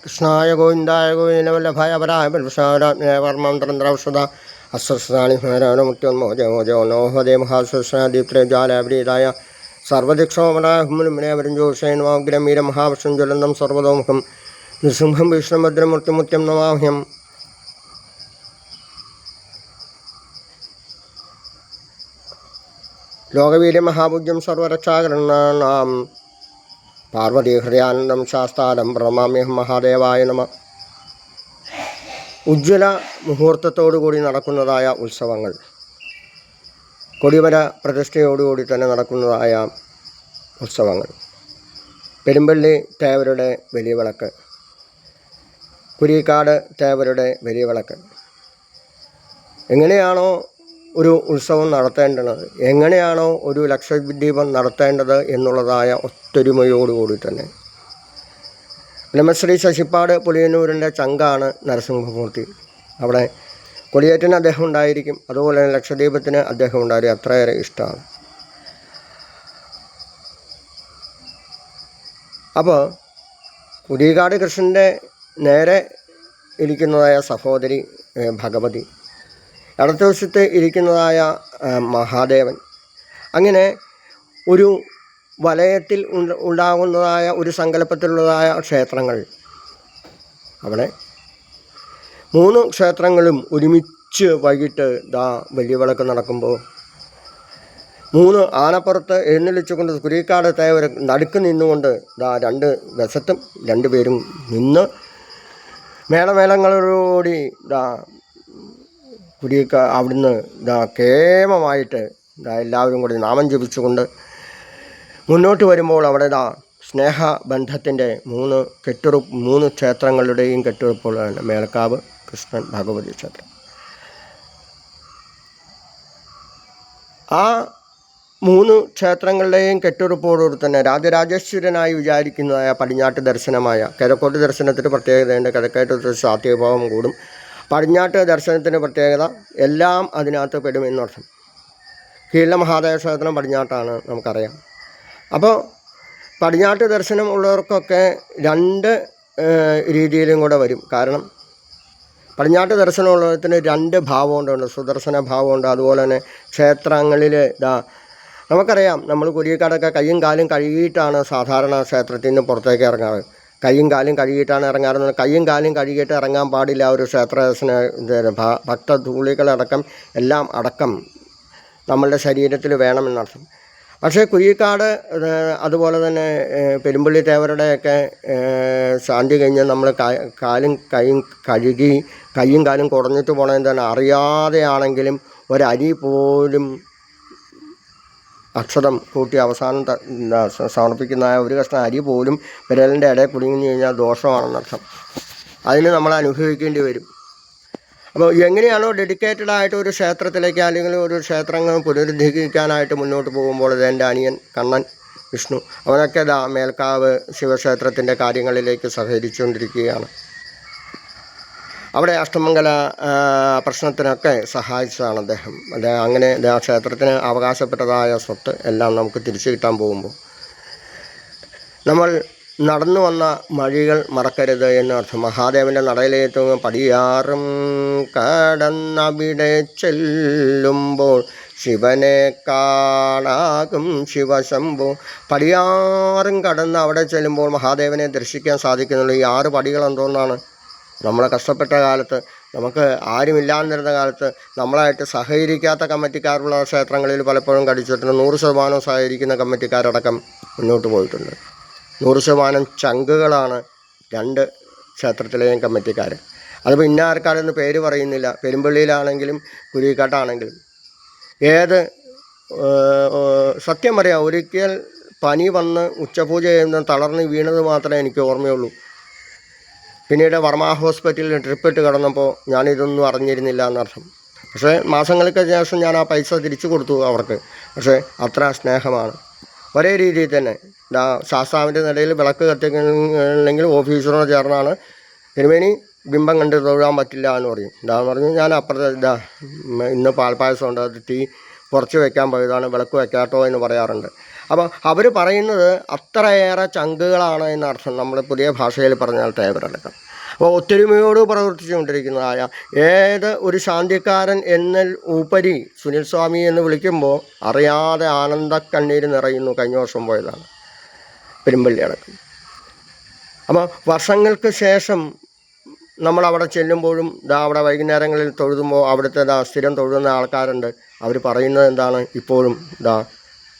കൃഷ്ണായ ഗോവിന്ദായ ഗോവിന്ദവല്ലഭായ പരായ പരമേശ്വരമന്ത്രൗഷധ അസ്വസ്ഥാനി മുക്തിയോന്മോജോജോനോഹദേ മഹാസ്വദീപ്തജാലീതായ സർവദിക്ഷോമനായ ഹുമുലിമനേവരഞ്ജോഷേൺവാഗ്രമീര മഹാവിഷ്ണു ജ്വലന്തം സർവതോമുഖം നൃസിംഹം വിഷ്ണുഭദ്രമൂർത്തിമുത്യം നമാഹ്യം. ലോകവീര്യ മഹാപൂജ്യം സർവരക്ഷാകരണാം പാർവതി ഹൃദയാനന്ദം ശാസ്താരം പ്രണമാമ്യഹം മഹാദേവായ നമ. ഉജ്ജ്വല മുഹൂർത്തത്തോടുകൂടി നടക്കുന്നതായ ഉത്സവങ്ങൾ, കൊടിമര പ്രതിഷ്ഠയോടുകൂടി തന്നെ നടക്കുന്നതായ ഉത്സവങ്ങൾ, പെരുമ്പള്ളി തേവരുടെ വലിയ വിളക്ക്, കുരിക്കാട് തേവരുടെ വലിയ വിളക്ക്, എങ്ങനെയാണോ ഒരു ഉത്സവം നടത്തേണ്ടത്, എങ്ങനെയാണോ ഒരു ലക്ഷദ്വീപം നടത്തേണ്ടത് എന്നുള്ളതായ ഒത്തൊരുമയോടുകൂടി തന്നെ. ബ്രഹ്മശ്രീ ശശിപ്പാട് പുലിയന്നൂരിൻ്റെ ചങ്കാണ് നരസിംഹമൂർത്തി. അവിടെ കൊടിയേറ്റിന് അദ്ദേഹം ഉണ്ടായിരിക്കും, അതുപോലെ തന്നെ ലക്ഷദ്വീപത്തിന് അദ്ദേഹം ഉണ്ടായിരിക്കും. അത്രയേറെ ഇഷ്ടമാണ്. അപ്പോൾ കുരിക്കാട് കൃഷ്ണൻ്റെ നേരെ ഇരിക്കുന്നതായ സഹോദരി ഭഗവതി, അടുത്ത വശത്ത് ഇരിക്കുന്നതായ മഹാദേവൻ, അങ്ങനെ ഒരു വലയത്തിൽ ഉണ്ടാകുന്നതായ ഒരു സങ്കല്പത്തിലുള്ളതായ ക്ഷേത്രങ്ങൾ. അവിടെ 3 ക്ഷേത്രങ്ങളും ഒരുമിച്ച് വൈകിട്ട് വലിയ വിളക്ക് നടക്കുമ്പോൾ 3 ആനപ്പുറത്ത് എഴുന്നള്ളിച്ചുകൊണ്ട് കുരിക്കാട് തേവർ നടുക്ക് നിന്നുകൊണ്ട് 2 വശത്തും 2 പേരും നിന്ന് മേളമേളങ്ങളോടുകൂടി അവിടുന്ന് കേമമായിട്ട് എല്ലാവരും കൂടി നാമം ജപിച്ചുകൊണ്ട് മുന്നോട്ട് വരുമ്പോൾ അവിടെ സ്നേഹബന്ധത്തിൻ്റെ 3 ക്ഷേത്രങ്ങളുടെയും കെട്ടുറപ്പുകളാണ്. മേൽക്കാവ്, കൃഷ്ണൻ, ഭഗവതി ക്ഷേത്രം. ആ 3 ക്ഷേത്രങ്ങളുടെയും കെട്ടുറപ്പോടുകൂടി തന്നെ രാജരാജേശ്വരനായി വിചാരിക്കുന്നതായ പടിഞ്ഞാട്ട് ദർശനമായ കിഴക്കോട്ട് ദർശനത്തിന് പ്രത്യേകതയുണ്ട്. കിഴക്കേട്ട് സാത്യഭാവം കൂടും. പടിഞ്ഞാട്ട് ദർശനത്തിൻ്റെ പ്രത്യേകത എല്ലാം അതിനകത്ത് പെടുമെന്നർത്ഥം. കീഴ മഹാദേവ ക്ഷേത്രം പടിഞ്ഞാട്ടാണ്, നമുക്കറിയാം. അപ്പോൾ പടിഞ്ഞാട്ട് ദർശനം ഉള്ളവർക്കൊക്കെ 2 രീതിയിലും കൂടെ വരും. കാരണം പടിഞ്ഞാട്ട് ദർശനമുള്ളവർക്ക് 2 ഭാവമുണ്ട്. സുദർശന ഭാവമുണ്ട്. അതുപോലെ തന്നെ ക്ഷേത്രങ്ങളിൽ നമുക്കറിയാം, നമ്മൾ കുരിക്കാടൊക്കെ കയ്യും കാലും കഴുകിയിട്ടാണ് സാധാരണ ക്ഷേത്രത്തിൽ നിന്ന് പുറത്തേക്ക് ഇറങ്ങാറ്. കയ്യും കാലും കഴുകിയിട്ടാണ് ഇറങ്ങാറുള്ളത്. കയ്യും കാലും കഴുകിയിട്ട് ഇറങ്ങാൻ പാടില്ല. ഒരു ക്ഷേത്രദർശന ഭക്തധൂളികളടക്കം എല്ലാം അടക്കം നമ്മളുടെ ശരീരത്തിൽ വേണമെന്നർത്ഥം. പക്ഷേ കുരിക്കാട് അതുപോലെ തന്നെ പെരുമ്പള്ളി തേവരുടെയൊക്കെ ശാന്തി കഴിഞ്ഞ് നമ്മൾ കയ്യും കാലും കുടഞ്ഞിട്ട് പോകണമെന്ന് തന്നെ അറിയാതെയാണെങ്കിലും ഒരരി പോലും അക്ഷരം കൂട്ടി അവസാനം സമർപ്പിക്കുന്ന ഒരു കഷ്ണം അരി പോലും വിരലിൻ്റെ ഇടയിൽ കുടുങ്ങി കഴിഞ്ഞാൽ ദോഷമാണെന്നർത്ഥം. അതിന് നമ്മൾ അനുഭവിക്കേണ്ടി വരും. അപ്പോൾ എങ്ങനെയാണോ ഡെഡിക്കേറ്റഡ് ആയിട്ട് ഒരു ക്ഷേത്രത്തിലേക്ക് അല്ലെങ്കിൽ ഒരു ക്ഷേത്രങ്ങൾ പുനരുദ്ധരിക്കാനായിട്ട് മുന്നോട്ട് പോകുമ്പോൾ എൻ്റെ അനിയൻ കണ്ണൻ വിഷ്ണു അവനൊക്കെ മേൽക്കാവ് ശിവക്ഷേത്രത്തിൻ്റെ കാര്യങ്ങളിലേക്ക് സഹകരിച്ചുകൊണ്ടിരിക്കുകയാണ്. അവിടെ അഷ്ടമംഗല പ്രശ്നത്തിനൊക്കെ സഹായിച്ചതാണ് അദ്ദേഹം. അങ്ങനെ ആ ക്ഷേത്രത്തിന് അവകാശപ്പെട്ടതായ സ്വത്ത് എല്ലാം നമുക്ക് തിരിച്ചു കിട്ടാൻ പോകുമ്പോൾ നമ്മൾ നടന്നു വന്ന വഴികൾ മറക്കരുത് എന്നർത്ഥം. മഹാദേവൻ്റെ നടയിലേറ്റവും പടിയാറും കടന്നവിടെ ചെല്ലുമ്പോൾ ശിവനെ കാണാകും ശിവശംഭു. പടിയാറും കടന്ന് അവിടെ ചെല്ലുമ്പോൾ മഹാദേവനെ ദർശിക്കാൻ സാധിക്കുന്നുള്ളൂ. ഈ 6 പടികൾ എന്തോന്നാണ്? നമ്മളെ കഷ്ടപ്പെട്ട കാലത്ത്, നമുക്ക് ആരുമില്ലാതിരുന്ന കാലത്ത് നമ്മളായിട്ട് സഹകരിക്കാത്ത കമ്മിറ്റിക്കാരുള്ള ക്ഷേത്രങ്ങളിൽ പലപ്പോഴും കടിച്ചിട്ടുണ്ട്. 100% സഹകരിക്കുന്ന കമ്മിറ്റിക്കാരടക്കം മുന്നോട്ട് പോയിട്ടുണ്ട്. 100% ചങ്കുകളാണ് 2 ക്ഷേത്രത്തിലെയും കമ്മിറ്റിക്കാർ. അതിപ്പോൾ ഇന്ന ആർക്കാരെന്ന് പേര് പറയുന്നില്ല. പെരുമ്പള്ളിയിലാണെങ്കിലും കുരിക്കാട്ടാണെങ്കിലും സത്യം പറയാം, ഒരിക്കൽ പനി വന്ന് ഉച്ചപൂജ ചെയ്യുന്ന തളർന്ന് വീണത് മാത്രമേ എനിക്ക് ഓർമ്മയുള്ളൂ. പിന്നീട് വർമ്മ ഹോസ്പിറ്റലിൽ ട്രിപ്പിട്ട് കിടന്നപ്പോൾ ഞാനിതൊന്നും അറിഞ്ഞിരുന്നില്ല എന്നർത്ഥം. പക്ഷേ മാസങ്ങൾക്ക് ശേഷം ഞാൻ ആ പൈസ തിരിച്ചു കൊടുത്തു അവർക്ക്. പക്ഷേ അത്ര സ്നേഹമാണ്. ഒരേ രീതിയിൽ തന്നെ ശാസ്താവിൻ്റെ നിലയിൽ വിളക്ക് കത്തിക്കണമെങ്കിൽ ഓഫീസറോട് ചേർന്നാണ് തിരുമേനി ബിംബം കണ്ട് തൊഴാൻ പറ്റില്ല എന്ന് പറയും. പറഞ്ഞു ഞാൻ അപ്പുറത്തെ ഇന്ന് പാൽപ്പായസം ഉണ്ട്, അത് തീ കുറച്ച് വയ്ക്കാൻ പോയതാണ്, വിളക്ക് വയ്ക്കാട്ടോ എന്ന് പറയാറുണ്ട്. അപ്പോൾ അവർ പറയുന്നത് അത്രയേറെ ചങ്കുകളാണ് എന്നർത്ഥം, നമ്മൾ പുതിയ ഭാഷയിൽ പറഞ്ഞാൽ തേവരടക്കം. അപ്പോൾ ഒത്തൊരുമയോട് പ്രവർത്തിച്ചുകൊണ്ടിരിക്കുന്നതായ ഏത് ഒരു ശാന്തിക്കാരൻ എന്നൽ ഉപരി സുനിൽ സ്വാമി എന്ന് വിളിക്കുമ്പോൾ അറിയാതെ ആനന്ദക്കണ്ണീര് നിറയുന്നു. കഴിഞ്ഞ വർഷം പോയതാണ് പെരുമ്പള്ളി അടക്കം. അപ്പോൾ വർഷങ്ങൾക്ക് ശേഷം നമ്മളവിടെ ചെല്ലുമ്പോഴും അവിടെ വൈകുന്നേരങ്ങളിൽ തൊഴുതുമ്പോൾ അവിടുത്തെ സ്ഥിരം തൊഴുന്ന ആൾക്കാരുണ്ട്. അവർ പറയുന്നത് എന്താണ്? ഇപ്പോഴും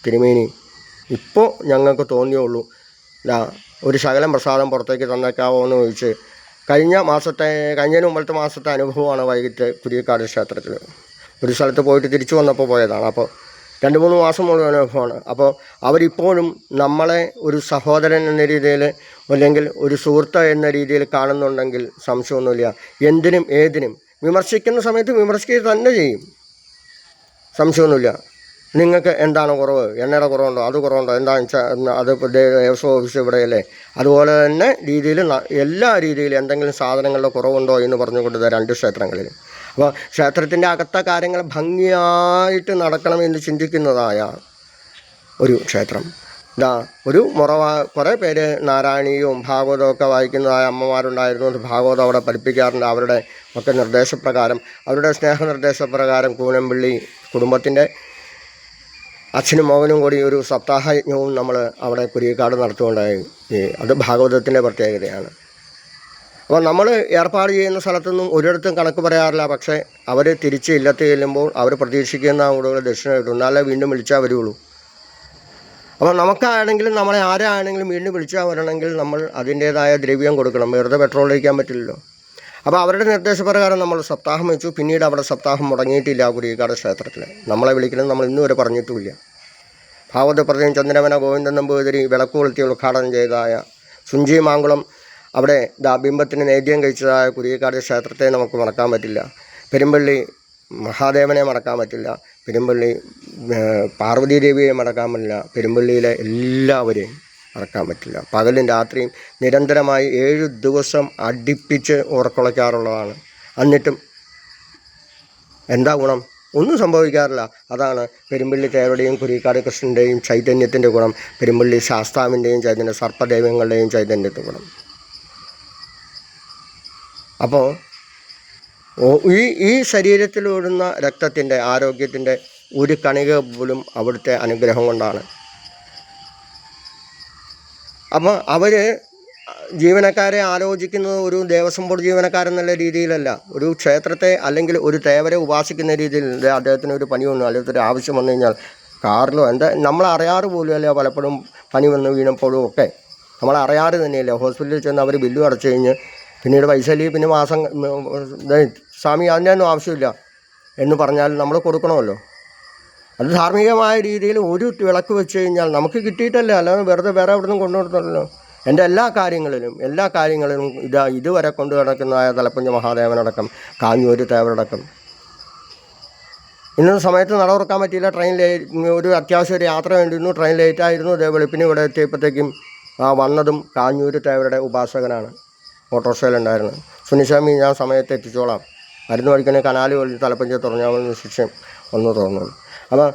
തിരുമേനി ഇപ്പോൾ ഞങ്ങൾക്ക് തോന്നിയുള്ളൂ ഒരു ശകലം പ്രസാദം പുറത്തേക്ക് തന്നേക്കാവോ എന്ന് ചോദിച്ച് കഴിഞ്ഞതിന് മുമ്പത്തെ മാസത്തെ അനുഭവമാണ് വൈകിട്ട് കുരിയക്കാട് ക്ഷേത്രത്തിൽ. ഒരു സ്ഥലത്ത് പോയിട്ട് തിരിച്ചു വന്നപ്പോൾ പോയതാണ്. അപ്പോൾ 2-3 മാസം മുഴുവൻ അനുഭവമാണ്. അപ്പോൾ അവരിപ്പോഴും നമ്മളെ ഒരു സഹോദരൻ എന്ന രീതിയിൽ അല്ലെങ്കിൽ ഒരു സുഹൃത്ത് എന്ന രീതിയിൽ കാണുന്നുണ്ടെങ്കിൽ സംശയമൊന്നുമില്ല. എന്തിനും ഏതിനും വിമർശിക്കുന്ന സമയത്ത് വിമർശിക്കുക തന്നെ ചെയ്യും, സംശയമൊന്നുമില്ല. നിങ്ങൾക്ക് എന്താണ് കുറവ്? എണ്ണയുടെ കുറവുണ്ടോ? അത് കുറവുണ്ടോ? എന്താണെന്ന് വെച്ചാൽ അത് ദേവസ്വം ഓഫീസ് ഇവിടെയല്ലേ. അതുപോലെ തന്നെ രീതിയിൽ എല്ലാ രീതിയിലും എന്തെങ്കിലും സാധനങ്ങളുടെ കുറവുണ്ടോ എന്ന് പറഞ്ഞുകൊണ്ട് 2 ക്ഷേത്രങ്ങളിൽ. അപ്പോൾ ക്ഷേത്രത്തിൻ്റെ അകത്തെ കാര്യങ്ങൾ ഭംഗിയായിട്ട് നടക്കണമെന്ന് ചിന്തിക്കുന്നതായ ഒരു ക്ഷേത്രം. ഒരു കുറേ പേര് നാരായണീയവും ഭാഗവതവും ഒക്കെ വായിക്കുന്നതായ അമ്മമാരുണ്ടായിരുന്നു. ഭാഗവതം അവിടെ പഠിപ്പിക്കാറുണ്ട്. അവരുടെ ഒക്കെ നിർദ്ദേശപ്രകാരം, അവരുടെ സ്നേഹനിർദ്ദേശപ്രകാരം കൂനമ്പള്ളി കുടുംബത്തിൻ്റെ അച്ഛനും മകനും കൂടി ഒരു സപ്താഹയജ്ഞവും നമ്മൾ അവിടെ കുരിയക്കാട് നടത്തുകയുണ്ടായി. അത് ഭാഗവതത്തിൻ്റെ പ്രത്യേകതയാണ്. അപ്പോൾ നമ്മൾ ഏർപ്പാട് ചെയ്യുന്ന സ്ഥലത്തൊന്നും ഒരിടത്തും കണക്ക് പറയാറില്ല. പക്ഷേ അവർ തിരിച്ച് ഇല്ലത്ത് ചെല്ലുമ്പോൾ അവർ പ്രതീക്ഷിക്കുന്ന കൂടുതൽ ദക്ഷിണ കിട്ടും. എന്നാലേ വീണ്ടും വിളിച്ചാൽ വരുള്ളൂ. അപ്പോൾ നമുക്കാണെങ്കിലും നമ്മളെ ആരാണെങ്കിലും വീണ്ടും വിളിച്ചാൽ വരണമെങ്കിൽ നമ്മൾ അതിൻ്റേതായ ദ്രവ്യം കൊടുക്കണം. വെറുതെ പെട്രോൾ ഒഴിക്കാൻ പറ്റില്ലല്ലോ. അപ്പോൾ അവരുടെ നിർദ്ദേശപ്രകാരം നമ്മൾ സപ്താഹം വെച്ചു. പിന്നീട് അവിടെ സപ്താഹം മുടങ്ങിയിട്ടില്ല കുരിയക്കാട് ക്ഷേത്രത്തിൽ. നമ്മളെ വിളിക്കുന്നത് നമ്മൾ ഇന്നുവരെ പറഞ്ഞിട്ടുമില്ല. ഭാഗവത പ്രതിയും ചന്ദ്രമന ഗോവിന്ദൻ നമ്പൂതിരി വിളക്ക് കൊളുത്തി ഉദ്ഘാടനം ചെയ്തതായ സുഞ്ചി മാങ്കുളം അവിടെ ബിംബത്തിന് നേദ്യം കഴിച്ചതായ കുരിയക്കാട് ക്ഷേത്രത്തെ നമുക്ക് മറക്കാൻ പറ്റില്ല. പെരുമ്പള്ളി മഹാദേവനെ മറക്കാൻ പറ്റില്ല. പെരുമ്പള്ളി പാർവതീദേവിയെ മറക്കാൻ പറ്റില്ല. പെരുമ്പള്ളിയിലെ എല്ലാവരെയും മറക്കാൻ പറ്റില്ല. പകലും രാത്രിയും നിരന്തരമായി 7 ദിവസം അടുപ്പിച്ച് ഉറക്കുളയ്ക്കാറുള്ളതാണ്. എന്നിട്ടും എന്താ ഗുണം? ഒന്നും സംഭവിക്കാറില്ല. അതാണ് പെരുമ്പള്ളി തേവരുടെയും കുരിയക്കാട് കൃഷ്ണൻ്റെയും ചൈതന്യത്തിൻ്റെ ഗുണം. പെരുമ്പള്ളി ശാസ്താവിൻ്റെയും ചൈതന്യം, സർപ്പദൈവങ്ങളുടെയും ചൈതന്യത്തിൻ്റെ ഗുണം. അപ്പോൾ ഈ ശരീരത്തിലോടുന്ന രക്തത്തിൻ്റെ ആരോഗ്യത്തിൻ്റെ ഒരു കണിക പോലും അവിടുത്തെ അനുഗ്രഹം കൊണ്ടാണ്. അപ്പോൾ അവർ ജീവനക്കാരെ ആലോചിക്കുന്നത് ഒരു ദേവസ്വം ബോർഡ് ജീവനക്കാരെന്നുള്ള രീതിയിലല്ല. ഒരു ക്ഷേത്രത്തെ അല്ലെങ്കിൽ ഒരു തേവരെ ഉപാസിക്കുന്ന രീതിയിൽ അദ്ദേഹത്തിന് ഒരു പനിയൊന്നും അല്ലെങ്കിൽ ഒരു ആവശ്യം വന്നു കഴിഞ്ഞാൽ കാറിലോ നമ്മളറിയാറ് പോലും അല്ല. പലപ്പോഴും പനി വന്ന് വീണപ്പോഴും ഒക്കെ നമ്മളറിയാറ് തന്നെയല്ലേ. ഹോസ്പിറ്റലിൽ ചെന്ന് അവർ ബില്ലും അടച്ചു കഴിഞ്ഞ് പിന്നീട് പൈസ അല്ലെങ്കിൽ പിന്നെ മാസം സ്വാമി അതിനൊന്നും ആവശ്യമില്ല എന്ന് പറഞ്ഞാൽ നമ്മൾ കൊടുക്കണമല്ലോ. അത് ധാർമ്മികമായ രീതിയിൽ ഒരു വിളക്ക് വെച്ച് കഴിഞ്ഞാൽ നമുക്ക് കിട്ടിയിട്ടല്ലേ, അല്ലാതെ വെറുതെ വേറെ എവിടെ നിന്നും കൊണ്ടുകൊടുത്തല്ലോ. എൻ്റെ എല്ലാ കാര്യങ്ങളിലും ഇതുവരെ കൊണ്ടു നടക്കുന്നതായ തലപ്പുഞ്ച മഹാദേവനടക്കം കാഞ്ഞൂർ തേവരടക്കം ഇന്നത്തെ സമയത്ത് നട തുറക്കാൻ പറ്റിയില്ല. ഒരു അത്യാവശ്യം ഒരു യാത്ര വേണ്ടിയിരുന്നു. ട്രെയിൻ ലേറ്റായിരുന്നു. വെളുപ്പിന് ഇവിടെ എത്തിയപ്പോഴത്തേക്കും വന്നതും കാഞ്ഞൂർ തേവരുടെ ഉപാസകനാണ് ഓട്ടോറിക്ഷയിലുണ്ടായിരുന്നു. സുനിസ്വാമി ഞാൻ സമയത്ത് എത്തിച്ചോളാം, മരുന്ന് വഴിക്കണേ കനാല് വഴി തലപ്പഞ്ച് തുറഞ്ഞാവുന്ന ശിഷ്യം ഒന്ന് തുറന്നുള്ളൂ. അപ്പോൾ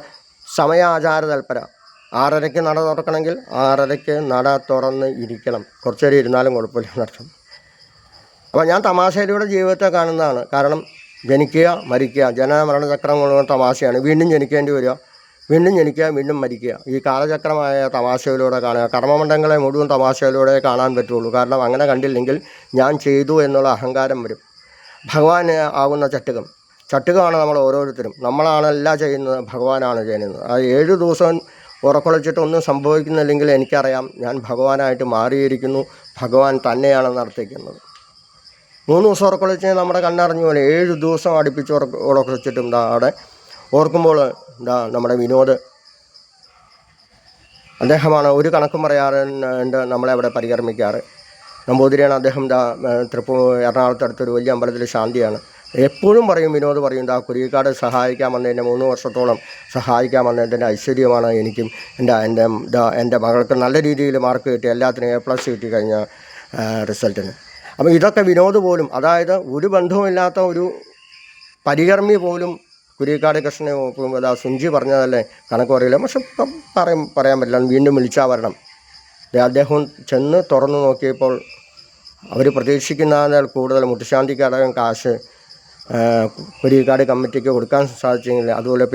സമയ ആചാര തൽപര. 6:30 നട തുറക്കണമെങ്കിൽ 6:30 നട തുറന്ന് ഇരിക്കണം. കുറച്ച് നേരം ഇരുന്നാലും കുഴപ്പമില്ല എന്നർത്ഥം. അപ്പോൾ ഞാൻ തമാശയിലൂടെ ജീവിതത്തെ കാണുന്നതാണ്. കാരണം ജനിക്കുക, മരിക്കുക, ജനന മരണചക്രം കൊണ്ടുള്ള തമാശയാണ്. വീണ്ടും ജനിക്കേണ്ടി വരിക, വീണ്ടും ജനിക്കുക, വീണ്ടും മരിക്കുക. ഈ കാലചക്രമായ തമാശയിലൂടെ കാണുക. കർമ്മമണ്ഡലങ്ങളെ മുഴുവൻ തമാശയിലൂടെ കാണാൻ പറ്റുള്ളൂ. കാരണം അങ്ങനെ കണ്ടില്ലെങ്കിൽ ഞാൻ ചെയ്തു എന്നുള്ള അഹങ്കാരം വരും. ഭഗവാൻ ആകുന്ന ചട്ടുകമാണ് നമ്മൾ ഓരോരുത്തരും. നമ്മളാണ് എല്ലാം ചെയ്യുന്നത്, ഭഗവാനാണ് ചെയ്യുന്നത്. ആ 7 ദിവസം ഉറക്കൊളച്ചിട്ടൊന്നും സംഭവിക്കുന്നില്ലെങ്കിൽ എനിക്കറിയാം ഞാൻ ഭഗവാനായിട്ട് മാറിയിരിക്കുന്നു, ഭഗവാൻ തന്നെയാണ് നടത്തിക്കുന്നത്. 3 ദിവസം ഉറക്കൊളിച്ച് നമ്മുടെ കണ്ണറിഞ്ഞു പോലെ 7 ദിവസം അടുപ്പിച്ച് ഉറക്കൊളിച്ചിട്ടും അവിടെ ഓർക്കുമ്പോൾ നമ്മുടെ വിനോദ് അദ്ദേഹമാണ് ഒരു കണക്കും പറയാറുണ്ട് നമ്മളെ അവിടെ പരികർമ്മിക്കാറ്. നമ്പൂതിരിയാണ് അദ്ദേഹം. എറണാകുളത്തടുത്തൊരു വലിയ അമ്പലത്തിൽ ശാന്തിയാണ്. എപ്പോഴും പറയും, വിനോദ് പറയും, കുരിയക്കാട് സഹായിക്കാൻ വന്നതിൻ്റെ 3 വർഷത്തോളം സഹായിക്കാൻ വന്നതിൻ്റെ ഐശ്വര്യമാണ് എനിക്കും എൻ്റെ മകൾക്ക് നല്ല രീതിയിൽ മാർക്ക് കിട്ടി, എല്ലാത്തിനും A+ കിട്ടി കഴിഞ്ഞ റിസൾട്ടിന്. അപ്പോൾ ഇതൊക്കെ വിനോദ് പോലും, അതായത് ഒരു ബന്ധവുമില്ലാത്ത ഒരു പരികർമ്മി പോലും കുരിക്കാട് കൃഷ്ണനെ നോക്കുമ്പോൾ അതാ സുഞ്ചി പറഞ്ഞതല്ലേ കണക്ക് പറയില്ല, പക്ഷെ ഇപ്പം പറയാൻ പറ്റില്ല, വീണ്ടും വിളിച്ചാൽ വരണം. അദ്ദേഹം ചെന്ന് തുറന്നു നോക്കിയപ്പോൾ അവർ പ്രതീക്ഷിക്കുന്നതിൽ കൂടുതൽ മുട്ടുശാന്തിക്ക് അടക്കം കാശ് കുരിക്കാട് കമ്മിറ്റിക്ക് കൊടുക്കാൻ സാധിച്ചെങ്കിൽ, അതുപോലെ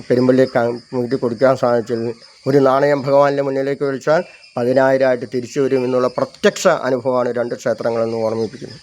പെരുമ്പള്ളി കമ്മിറ്റി കൊടുക്കാൻ സാധിച്ചെങ്കിൽ, ഒരു നാണയം ഭഗവാന്റെ മുന്നിലേക്ക് വിളിച്ചാൽ 10,000 തിരിച്ചു വരും എന്നുള്ള പ്രത്യക്ഷ അനുഭവമാണ് രണ്ട് ക്ഷേത്രങ്ങളെന്ന് ഓർമ്മിപ്പിക്കുന്നത്.